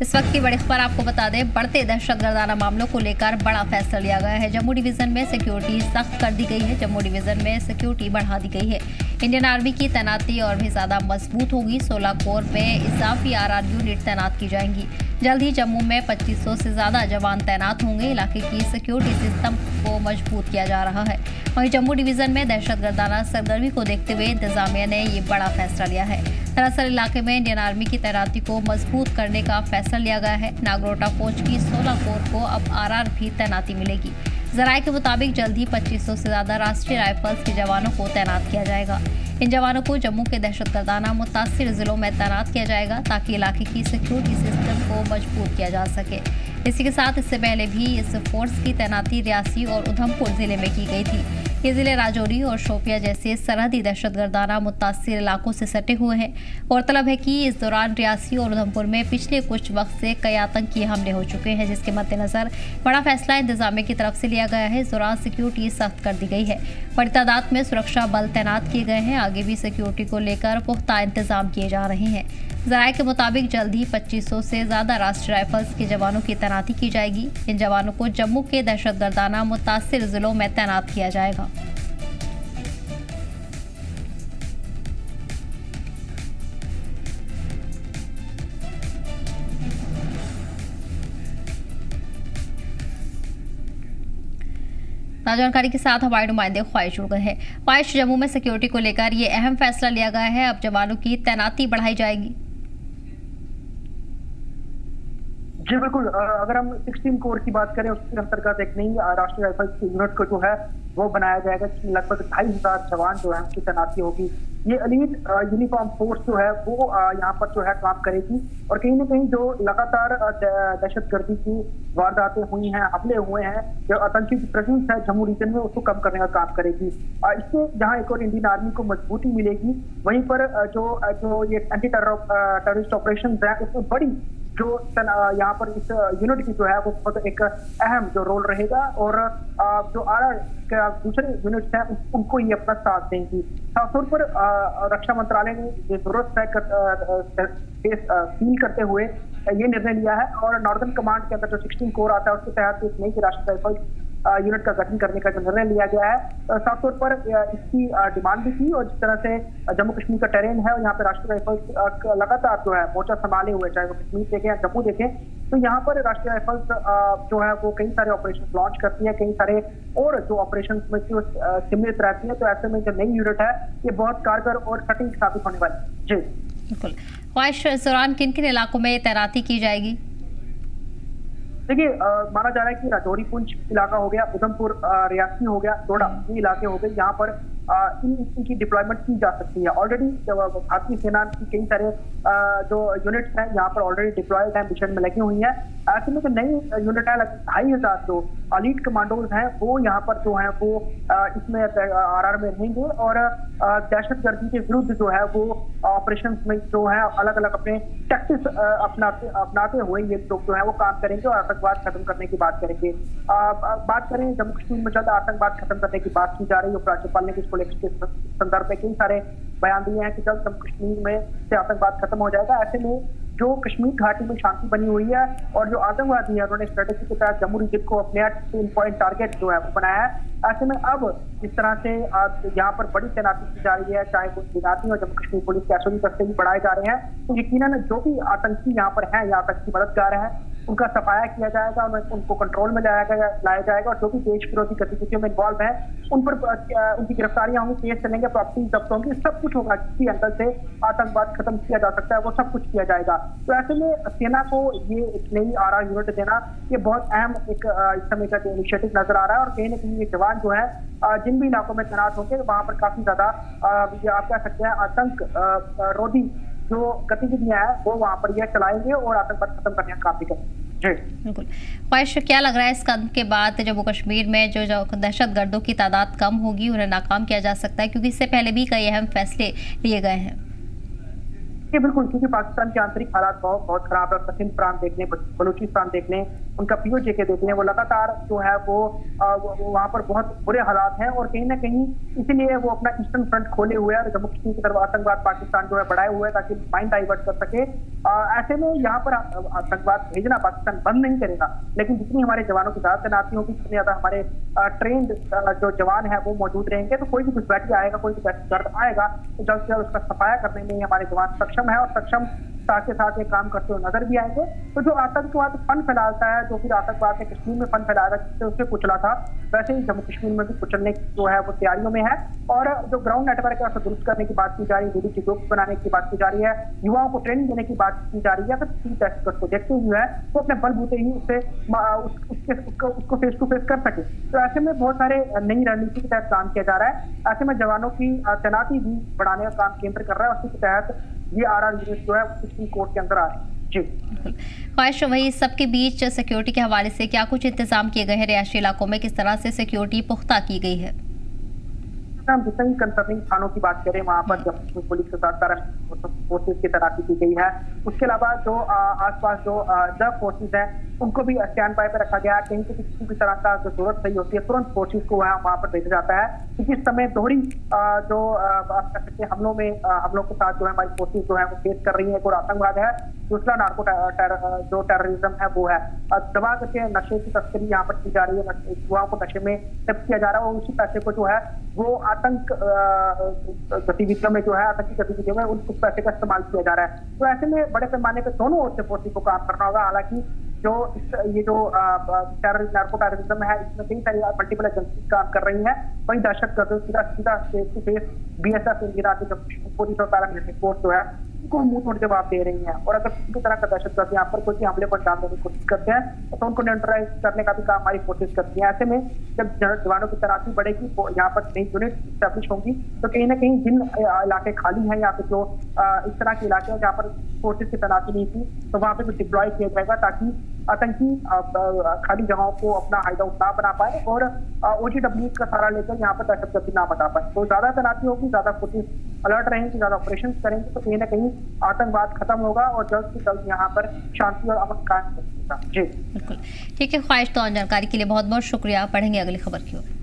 इस वक्त की बड़ी खबर आपको बता दें, बढ़ते दहशतगर्दाना मामलों को लेकर बड़ा फैसला लिया गया है। जम्मू डिवीजन में सिक्योरिटी सख्त कर दी गई है। जम्मू डिवीजन में सिक्योरिटी बढ़ा दी गई है। इंडियन आर्मी की तैनाती और भी ज्यादा मजबूत होगी। 16 कोर में इजाफी आरआर यूनिट तैनात की जाएंगी। जल्द ही जम्मू में 2500 से ज्यादा जवान तैनात होंगे। इलाके की सिक्योरिटी सिस्टम को मजबूत किया जा रहा है। वहीं जम्मू डिवीजन में दहशतगर्दाना सरगर्मी को देखते हुए इंतजामिया ने ये बड़ा फैसला लिया है। दरअसल इलाके में इंडियन आर्मी की तैनाती को मजबूत करने का फैसला लिया गया है। नागरोटा फौज की 16 कोर को अब आरआर भी तैनाती मिलेगी। जराये के मुताबिक जल्द ही 2500 से ज्यादा राष्ट्रीय राइफल्स के जवानों को तैनात किया जाएगा। इन जवानों को जम्मू के दहशतगर्दाना मुतासिर जिलों में तैनात किया जाएगा ताकि इलाके की सिक्योरिटी सिस्टम को मजबूत किया जा सके। इसी के साथ इससे पहले भी इस फोर्स की तैनाती रियासी और उधमपुर जिले में की गई थी। ये जिले राजौरी और शोपिया जैसे सरहदी दहशतगर्दाना मुतासिर इलाकों से सटे हुए हैं। गौरतलब है कि इस दौरान रियासी और उधमपुर में पिछले कुछ वक्त से कई आतंकी हमले हो चुके हैं, जिसके मद्देनजर बड़ा फैसला इंतजामिया की तरफ से लिया गया है। इस दौरान सिक्योरिटी सख्त कर दी गई है। बड़ी तादाद में सुरक्षा बल तैनात किए गए हैं। आगे भी सिक्योरिटी को लेकर पुख्ता इंतजाम किए जा रहे हैं। जराये के मुताबिक जल्द ही 2500 से ज्यादा राष्ट्रीय राइफल्स के जवानों की तैनाती की जाएगी। इन जवानों को जम्मू के दहशतगर्दाना मुतासिर जिलों में तैनात किया जाएगा। जानकारी के साथ हमारे नुमाइंदे ख्वाहिश जुड़ गए हैं। ख्वाहिश, जम्मू में सिक्योरिटी को लेकर ये अहम फैसला लिया गया है। अब जवानों की तैनाती बढ़ाई जाएगी। जी बिल्कुल, अगर हम 16 कोर की बात करें उसके अंतर्गत एक नई राष्ट्रीय राइफल्स की यूनिट को जो है वो बनाया जाएगा। लगभग 2500 जवान जो है उसकी तैनाती होगी। ये एलीट यूनिफॉर्म फोर्स जो है वो यहाँ पर जो है काम करेगी और कहीं ना कहीं जो लगातार दहशतगर्दी की वारदातें हुई हैं, हमले हुए हैं, जो आतंकी प्रेजेंस है जम्मू रीजन में उसको कम करने का काम करेगी। इससे जहाँ एक और इंडियन आर्मी को मजबूती मिलेगी, वहीं पर जो ये एंटी टेररिस्ट ऑपरेशन है उसमें बड़ी जो यहाँ पर इस यूनिट की जो है वो बहुत एक अहम जो रोल रहेगा और जो आरआर के दूसरे यूनिट्स हैं उनको ये अपना साथ देंगी। खासतौर पर रक्षा मंत्रालय ने ये जरूरत फील करते हुए ये निर्णय लिया है और नॉर्दर्न कमांड के अंदर जो 16 कोर आता है उसके तहत एक नई राष्ट्रीय राइफल्स यूनिट का गठन करने का जो निर्णय लिया गया है। साफ तौर पर इसकी डिमांड भी थी और जिस तरह से जम्मू कश्मीर का टेरेन है और यहाँ पे राष्ट्रीय राइफल्स लगातार जो है मोर्चा संभाले हुए, चाहे वो कश्मीर देखें या जम्मू देखें, तो यहाँ पर राष्ट्रीय राइफल्स जो है वो कई सारे ऑपरेशन लॉन्च करती है, कई सारे और जो ऑपरेशन में सम्मिलित रहती है। तो ऐसे में जो नई यूनिट है ये बहुत कारगर और सटीक साबित होने वाली है। जी बिल्कुल। ख्वाहिश, इस दौरान किन किन इलाकों में तैनाती की जाएगी? देखिए, माना जा रहा है कि राजौरी पुंछ इलाका हो गया, उधमपुर रियासी हो गया, डोडा ये इलाके हो गए, यहाँ पर इनकी डिप्लॉयमेंट की जा सकती है। ऑलरेडी भारतीय सेना की कई सारे जो यूनिट्स हैं यहाँ पर ऑलरेडी डिप्लॉयड हैं, मिशन में लगी हुई हैं। ऐसे में जो नई यूनिट है 2500 जो एलीट कमांडोज हैं वो यहाँ पर जो है वो इसमें आरआर में रहेंगे और दहशतगर्दी के विरुद्ध जो है वो ऑपरेशन में जो है अलग अलग अपने टैक्टिक्स अपनाते हुए ये लोग जो है वो काम करेंगे और आतंकवाद खत्म करने की बात करेंगे। बात करें जम्मू कश्मीर में ज्यादा आतंकवाद खत्म करने की बात की जा रही है। उपराज्यपाल ने इसको लेकर संदर्भ में कई सारे बयान दिए हैं कि जब जम्मू कश्मीर में से आतंकवाद खत्म हो जाएगा। ऐसे में जो कश्मीर घाटी में शांति बनी हुई है और जो आतंकवादी है उन्होंने स्ट्रेटेजी के तहत जम्मू रीजन को अपने पिन पॉइंट टारगेट जो है वो बनाया है। ऐसे में अब इस तरह से यहाँ पर बड़ी तैनाती की जा रही है, चाहे वो सेनानी और जम्मू कश्मीर पुलिस के एसओजी दस्ते भी बढ़ाए जा रहे हैं। तो यकीनन जो भी आतंकी यहाँ पर है या आतंकी मददगार है उनका सफाया किया जाएगा, उनको कंट्रोल में लाया जाएगा और जो भी देश विरोधी गतिविधियों में इन्वॉल्व है उन पर उनकी गिरफ्तारियां होंगी, केस चलेंगे, प्रॉपर्टी जब्त होंगी, सब कुछ होगा। जिसकी अंदर से आतंकवाद खत्म किया जा सकता है वो सब कुछ किया जाएगा। तो ऐसे में सेना को ये एक नई आरआर यूनिट देना ये बहुत अहम एक इस समय का इनिशिएटिव नजर आ रहा है और कहीं ना कहीं ये जवान जो है जिन भी इलाकों में तैनात होंगे वहां पर काफी ज्यादा आप कह सकते हैं आतंक रोधी जो गतिविधियां हैं वो वहां पर यह चलाएंगे और आतंकवाद खत्म करने का काम भी करेंगे। बिल्कुल। ख्वाहिश, क्या लग रहा है इस कदम के बाद जम्मू कश्मीर में जो दहशतगर्दों की तादाद कम होगी उन्हें नाकाम किया जा सकता है, क्योंकि इससे पहले भी कई अहम फैसले लिए गए हैं? ये बिल्कुल, क्योंकि पाकिस्तान के आंतरिक हालात बहुत बहुत खराब है। पश्चिम प्रांत देख लें, बलूचिस्तान देख लें, उनका POJ देख लें, वो लगातार जो है वो वहाँ पर बहुत बुरे हालात हैं और कहीं ना कहीं इसीलिए वो अपना ईस्टर्न फ्रंट खोले हुए है और जम्मू कश्मीर की तरफ आतंकवाद पाकिस्तान जो है बढ़ाए हुए है ताकि माइंड डाइवर्ट कर सके। ऐसे में यहाँ पर आतंकवाद भेजना पाकिस्तान बंद नहीं करेगा, लेकिन जितनी हमारे जवानों की ज्यादा तैनाती होगी, जितने ज्यादा हमारे ट्रेंड जो जवान है वो मौजूद रहेंगे, तो कोई भी घुसपैठी आएगा, कोई भी दहशतगर्द आएगा तो जल्द से जल्द उसका सफाया करने में हमारे जवान सक्षम है और सक्षम साथ के साथ ये काम करते हुए नजर भी आएंगे। तो जो आतंकवाद फन फैलाता है, जो फिर आतंकवाद ने कश्मीर में फन फैलाया जिससे उसे कुचला था, वैसे ही जम्मू कश्मीर में भी कुचलने जो है वो तैयारियों में है। और जो ग्राउंड नेटवर्क है उसे दुरुस्त करने की बात की जा रही है, DDG ग्रुप बनाने की बात की जा रही है, युवाओं को ट्रेनिंग देने की बात की जा रही है। तो दहशतगर्द को देखते हुए है वो अपने बलबूते ही उसको फेस टू फेस कर सके। तो ऐसे में बहुत सारे नई रणनीति के तहत काम किया जा रहा है। ऐसे में जवानों की तैनाती भी बढ़ाने का काम केंद्र कर रहा है, उसी के तहत ये RR यूनिट जो है सुप्रीम कोर्ट के अंदर आ रही है। जी ख्वाहिश, वही सबके बीच सिक्योरिटी के हवाले से क्या कुछ इंतजाम किए गए हैं रिहायशी इलाकों में, किस तरह से सिक्योरिटी पुख्ता की गई है? हम जितने भी कंसर्निंग थानों की बात करें वहाँ पर जब पुलिस के साथ फोर्सेज की तैनाती की गई है। उसके अलावा जो आसपास जो रिजर्व फोर्सेज हैं उनको भी स्टैंड बाय पे रखा गया है। कहीं से किसी भी तरह का जो जरूरत सही होती है तुरंत फोर्सेज को वहाँ पर भेजा जाता है, क्योंकि इस समय दोहरी जो आप कह सकते हैं हमलों के साथ जो है हमारी फोर्सेज जो है वो फेस कर रही है। एक और आतंकवाद है, दूसरा जो टेररिज्म है वो है। दबा करके नशे की तस्करी यहाँ पर की जा रही है, युवाओं को नशे में लिप्त किया जा रहा है और उसी पैसे को जो है वो आतंक गतिविधियों में जो है आतंकी गतिविधियों में उस पैसे का इस्तेमाल किया जा रहा है। तो ऐसे में बड़े पैमाने पर दोनों ओर से फोर्सेज को काम करना होगा। हालांकि ये जो नार्को टेररिज्म है इसमें कई सारी मल्टीपल एजेंसी काम कर रही है, वही दहशतगर्द सीधा face to face BSF police और पैरामिलिट्री फोर्स जो है उनको मुंह तोड़ जवाब दे रही है। और अगर किसी तरह का दहशतगर्द यहाँ पर कोई हमले को अंजाम देने की कोशिश करते हैं तो उनको न्यूट्रलाइज करने का भी काम हमारी फोर्सेज करती है। ऐसे में जब जवानों की तैनाती बढ़ेगी, यहाँ पर नई यूनिट स्टैब्लिश होंगी, तो कहीं ना कहीं जिन इलाके खाली हैं या फिर जो इस तरह के इलाके हैं जहाँ पर फोर्सेज की तैनाती नहीं थी, तो वहाँ पे भी डिप्लॉय किया जाएगा ताकि आतंकी खाली जगहों को अपना हाइडआउट ना बना पाए और OGW का सहारा लेकर यहाँ पर दहशतगर्दी ना बता पाए। तो ज्यादा तैनाती होगी, ज्यादा फोर्सेज अलर्ट रहेंगे, ज्यादा ऑपरेशन करेंगे, तो कहीं ना कहीं आतंकवाद खत्म होगा और जल्द से जल्द यहाँ पर शांति और अमन कायम होगा। जी बिल्कुल ठीक है ख्वाहिश, तो जानकारी के लिए बहुत बहुत शुक्रिया। पढ़ेंगे अगली खबर की ओर।